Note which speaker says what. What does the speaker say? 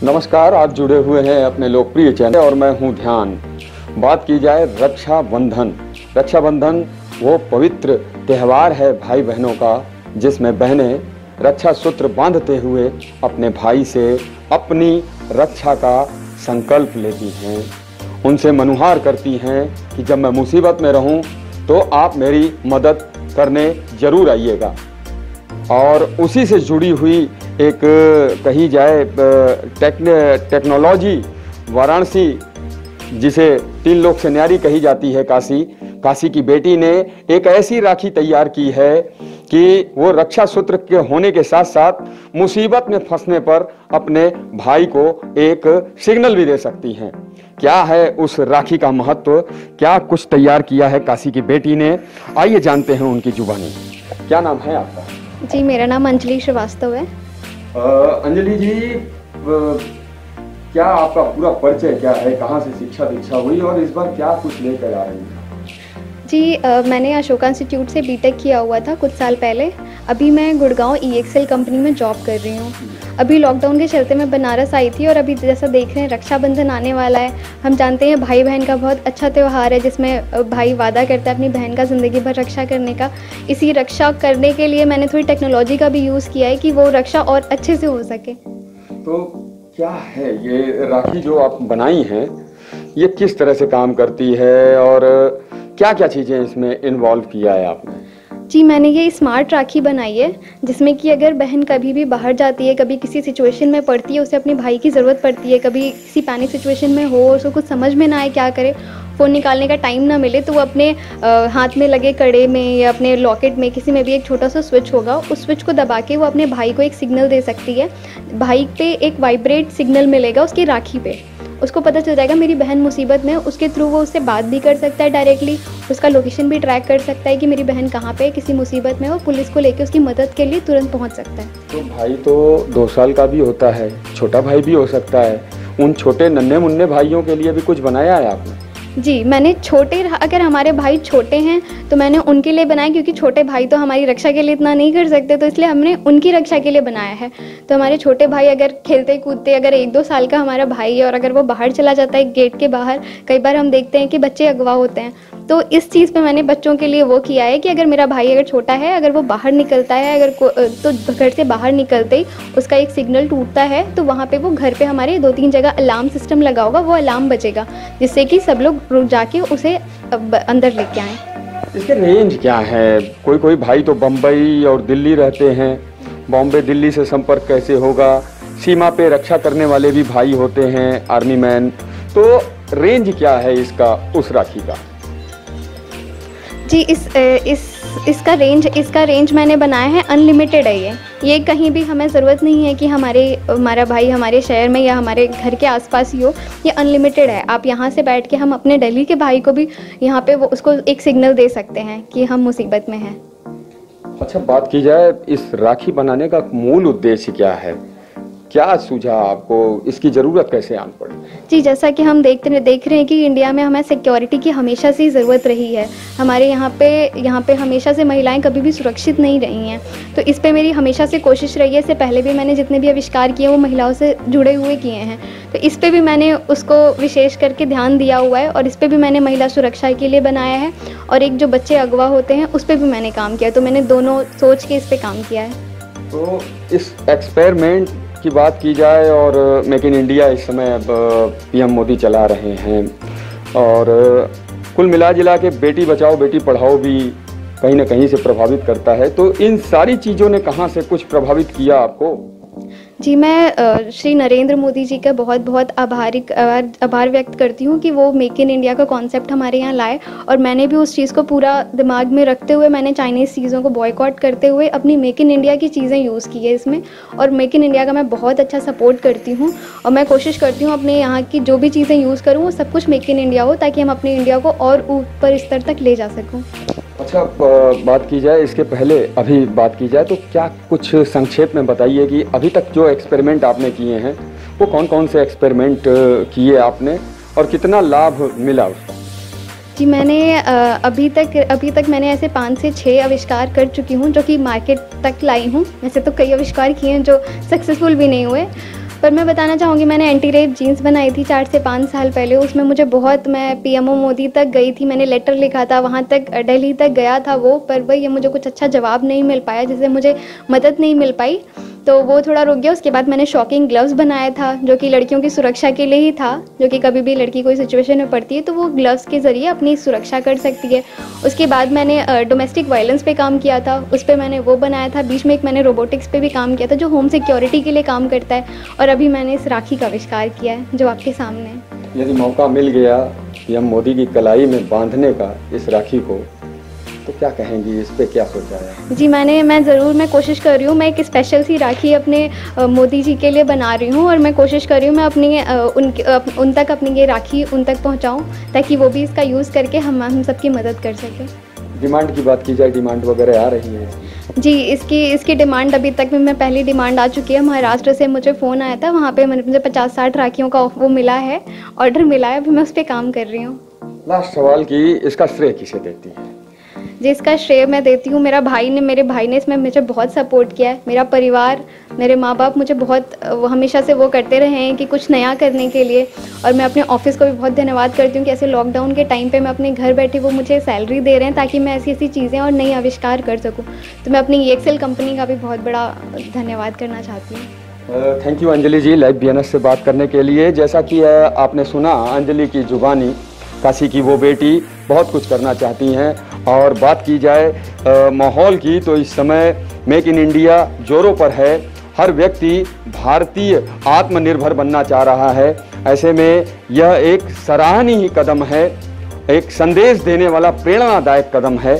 Speaker 1: नमस्कार, आप जुड़े हुए हैं अपने लोकप्रिय चैनल और मैं हूं ध्यान। बात की जाए रक्षाबंधन। रक्षाबंधन वो पवित्र त्यौहार है भाई बहनों का, जिसमें बहनें रक्षा सूत्र बांधते हुए अपने भाई से अपनी रक्षा का संकल्प लेती हैं, उनसे मनुहार करती हैं कि जब मैं मुसीबत में रहूं तो आप मेरी मदद करने जरूर आइएगा। और उसी से जुड़ी हुई एक कही जाए टेक्नोलॉजी वाराणसी, जिसे 3 लोक से न्यारी कही जाती है, काशी की बेटी ने एक ऐसी राखी तैयार की है कि वो रक्षा सूत्र के होने के साथ साथ मुसीबत में फंसने पर अपने भाई को एक सिग्नल भी दे सकती हैं। क्या है उस राखी का महत्व, क्या कुछ तैयार किया है काशी की बेटी ने, आइए जानते हैं उनकी जुबानी। क्या नाम है आपका?
Speaker 2: जी, मेरा नाम अंजलि श्रीवास्तव है।
Speaker 1: अंजलि जी, क्या आपका पूरा परिचय क्या है, कहाँ से शिक्षा दीक्षा हुई और इस बार क्या कुछ लेकर आ रही हैं?
Speaker 2: जी, मैंने अशोका इंस्टीट्यूट से बीटेक किया हुआ था कुछ साल पहले। अभी मैं गुड़गांव EXL कंपनी में जॉब कर रही हूँ। अभी लॉकडाउन के चलते मैं बनारस आई थी और अभी जैसा देख रहे हैं रक्षाबंधन आने वाला है। हम जानते हैं भाई बहन का बहुत अच्छा त्यौहार है, जिसमें भाई वादा करता है अपनी बहन का ज़िंदगी भर रक्षा करने का। इसी रक्षा करने के लिए मैंने थोड़ी टेक्नोलॉजी का भी यूज़ किया है कि वो रक्षा और अच्छे से हो सके।
Speaker 1: तो क्या है ये राखी जो आप बनाई हैं, ये किस तरह से काम करती है और क्या क्या चीज़ें इसमें इन्वॉल्व किया है आपने?
Speaker 2: जी, मैंने ये स्मार्ट राखी बनाई है, जिसमें कि अगर बहन कभी भी बाहर जाती है, कभी किसी सिचुएशन में पड़ती है, उसे अपने भाई की ज़रूरत पड़ती है, कभी किसी पैनिक सिचुएशन में हो, उसको कुछ समझ में ना आए क्या करे, फ़ोन निकालने का टाइम ना मिले, तो वो अपने हाथ में लगे कड़े में या अपने लॉकेट में किसी में भी एक छोटा सा स्विच होगा, उस स्विच को दबा के वो अपने भाई को एक सिग्नल दे सकती है। भाई पे एक वाइब्रेट सिग्नल मिलेगा उसकी राखी पे, उसको पता चल जाएगा मेरी बहन मुसीबत में। उसके थ्रू वो उससे बात भी कर सकता है डायरेक्टली, उसका लोकेशन भी ट्रैक कर सकता है कि मेरी बहन कहाँ पे है, किसी मुसीबत में, वो पुलिस को लेके उसकी मदद के लिए तुरंत पहुँच सकता है।
Speaker 1: तो भाई तो 2 साल का भी होता है, छोटा भाई भी हो सकता है, उन छोटे नन्हे मुन्ने भाइयों के लिए भी कुछ बनाया है आपने?
Speaker 2: जी, मैंने अगर हमारे भाई छोटे हैं तो मैंने उनके लिए बनाया, क्योंकि छोटे भाई तो हमारी रक्षा के लिए इतना नहीं कर सकते, तो इसलिए हमने उनकी रक्षा के लिए बनाया है। तो हमारे छोटे भाई अगर खेलते कूदते, अगर 1-2 साल का हमारा भाई है और अगर वो बाहर चला जाता है गेट के बाहर, कई बार हम देखते हैं कि बच्चे अगवा होते हैं, तो इस चीज़ पे मैंने बच्चों के लिए वो किया है कि अगर मेरा भाई अगर छोटा है, अगर वो बाहर निकलता है, तो घर से बाहर निकलते ही उसका एक सिग्नल टूटता है, तो वहाँ पे वो घर पे हमारे 2-3 जगह अलार्म सिस्टम लगा होगा, वो अलार्म बजेगा, जिससे कि सब लोग रुक जाके उसे अंदर लेके आएँ।
Speaker 1: इसके रेंज क्या है? कोई भाई तो बम्बई और दिल्ली रहते हैं, बॉम्बे दिल्ली से संपर्क कैसे होगा? सीमा पे रक्षा करने वाले भी भाई होते हैं, आर्मी मैन, तो रेंज क्या है इसका, उस राखी का?
Speaker 2: जी, इसका रेंज मैंने बनाया है, अनलिमिटेड है ये कहीं भी हमें ज़रूरत नहीं है कि हमारा भाई हमारे शहर में या हमारे घर के आसपास ही हो, ये अनलिमिटेड है। आप यहाँ से बैठ के हम अपने दिल्ली के भाई को भी यहाँ पे वो उसको एक सिग्नल दे सकते हैं कि हम मुसीबत में हैं।
Speaker 1: अच्छा, बात की जाए इस राखी बनाने का मूल उद्देश्य क्या है? क्या सूझा आपको, इसकी ज़रूरत कैसे आन पड़ी?
Speaker 2: जी, जैसा कि हम देख रहे हैं कि इंडिया में हमें सिक्योरिटी की हमेशा से ज़रूरत रही है। हमारे यहाँ पे हमेशा से महिलाएं कभी भी सुरक्षित नहीं रही हैं, तो इस पे मेरी हमेशा से कोशिश रही है। इससे पहले भी मैंने जितने भी आविष्कार किए वो महिलाओं से जुड़े हुए किए हैं, तो इस पे भी मैंने उसको विशेष करके ध्यान दिया हुआ है और इस पर भी मैंने महिला सुरक्षा के लिए बनाया है। और एक जो बच्चे अगवा होते हैं उस पर भी मैंने काम किया, तो मैंने दोनों सोच के इस पर काम किया है।
Speaker 1: तो इस एक्सपेरिमेंट की बात की जाए और मेक इन इंडिया इस समय अब PM मोदी चला रहे हैं और कुल मिला जिला के बेटी बचाओ बेटी पढ़ाओ भी कहीं ना कहीं से प्रभावित करता है, तो इन सारी चीज़ों ने कहाँ से कुछ प्रभावित किया आपको?
Speaker 2: जी, मैं श्री नरेंद्र मोदी जी का बहुत बहुत आभार व्यक्त करती हूँ कि वो मेक इन इंडिया का कॉन्सेप्ट हमारे यहाँ लाए, और मैंने भी उस चीज़ को पूरा दिमाग में रखते हुए मैंने चाइनीज़ चीज़ों को बॉयकॉट करते हुए अपनी मेक इन इंडिया की चीज़ें यूज़ की है इसमें। और मेक इन इंडिया का मैं बहुत अच्छा सपोर्ट करती हूँ और मैं कोशिश करती हूँ अपने यहाँ की जो भी चीज़ें यूज़ करूँ वो सब कुछ मेक इन इंडिया हो, ताकि हम अपने इंडिया को और ऊपर स्तर तक ले जा सकूँ।
Speaker 1: अच्छा, बात की जाए इसके पहले अभी बात की जाए तो क्या कुछ संक्षेप में बताइए कि अभी तक जो एक्सपेरिमेंट आपने किए हैं वो कौन कौन से एक्सपेरिमेंट किए आपने और कितना लाभ मिला उसका?
Speaker 2: जी, मैंने अभी तक मैंने ऐसे 5 से 6 आविष्कार कर चुकी हूँ जो कि मार्केट तक लाई हूँ। वैसे तो कई आविष्कार किए हैं जो सक्सेसफुल भी नहीं हुए, पर मैं बताना चाहूँगी, मैंने एंटी रेप जीन्स बनाई थी 4 से 5 साल पहले। उसमें मुझे बहुत, मैं पीएमओ मोदी तक गई थी, मैंने लेटर लिखा था, वहाँ तक दिल्ली तक गया था वो, पर वही मुझे कुछ अच्छा जवाब नहीं मिल पाया, जिससे मुझे मदद नहीं मिल पाई, तो वो थोड़ा रुक गया। उसके बाद मैंने शॉकिंग ग्लव्स बनाया था, जो कि लड़कियों की सुरक्षा के लिए ही था, जो कि कभी भी लड़की कोई सिचुएशन में पड़ती है तो वो ग्लव्स के ज़रिए अपनी सुरक्षा कर सकती है। उसके बाद मैंने डोमेस्टिक वायलेंस पे काम किया था, उस पर मैंने वो बनाया था। बीच में एक मैंने रोबोटिक्स पे भी काम किया था, जो होम सिक्योरिटी के लिए काम करता है। और अभी मैंने इस राखी का आविष्कार किया है, जो आपके सामने है।
Speaker 1: यदि मौका मिल गया पीएम मोदी की कलाई में बांधने का इस राखी को, तो क्या कहेंगी, इस पे क्या सोचा है?
Speaker 2: जी, मैं कोशिश कर रही हूँ, मैं एक स्पेशल सी राखी अपने मोदी जी के लिए बना रही हूँ, और मैं कोशिश कर रही हूँ मैं अपनी उन तक अपनी ये राखी उन तक पहुँचाऊँ, ताकि वो भी इसका यूज़ करके हम सबकी मदद कर सकें।
Speaker 1: डिमांड की बात की जाए, डिमांड वगैरह आ रही है?
Speaker 2: जी, इसकी डिमांड अभी तक में पहली डिमांड आ चुकी है। महाराष्ट्र से मुझे फ़ोन आया था, वहाँ पे मुझे 50-60 राखियों का वो मिला है, ऑर्डर मिला है, अभी मैं उस पर काम कर रही हूँ।
Speaker 1: लास्ट सवाल की, इसका श्रेय किसे देती है?
Speaker 2: जी, इसका श्रेय मैं देती हूँ मेरे भाई ने इसमें मुझे बहुत सपोर्ट किया है। मेरा परिवार, मेरे माँ बाप मुझे बहुत हमेशा से वो करते रहे हैं कि कुछ नया करने के लिए, और मैं अपने ऑफिस को भी बहुत धन्यवाद करती हूँ कि ऐसे लॉकडाउन के टाइम पे मैं अपने घर बैठे वो मुझे सैलरी दे रहे हैं, ताकि मैं ऐसी ऐसी चीज़ें और नई आविष्कार कर सकूँ। तो मैं अपनी EXL कंपनी का भी बहुत बड़ा धन्यवाद करना चाहती हूँ।
Speaker 1: Thank you Anjali ji, live BNS से बात करने के लिए। जैसा कि आपने सुना अंजलि की जुबानी, काशी की वो बेटी बहुत कुछ करना चाहती हैं। और बात की जाए माहौल की, तो इस समय मेक इन इंडिया जोरों पर है। हर व्यक्ति भारतीय आत्मनिर्भर बनना चाह रहा है। ऐसे में यह एक सराहनीय कदम है, एक संदेश देने वाला प्रेरणादायक कदम है।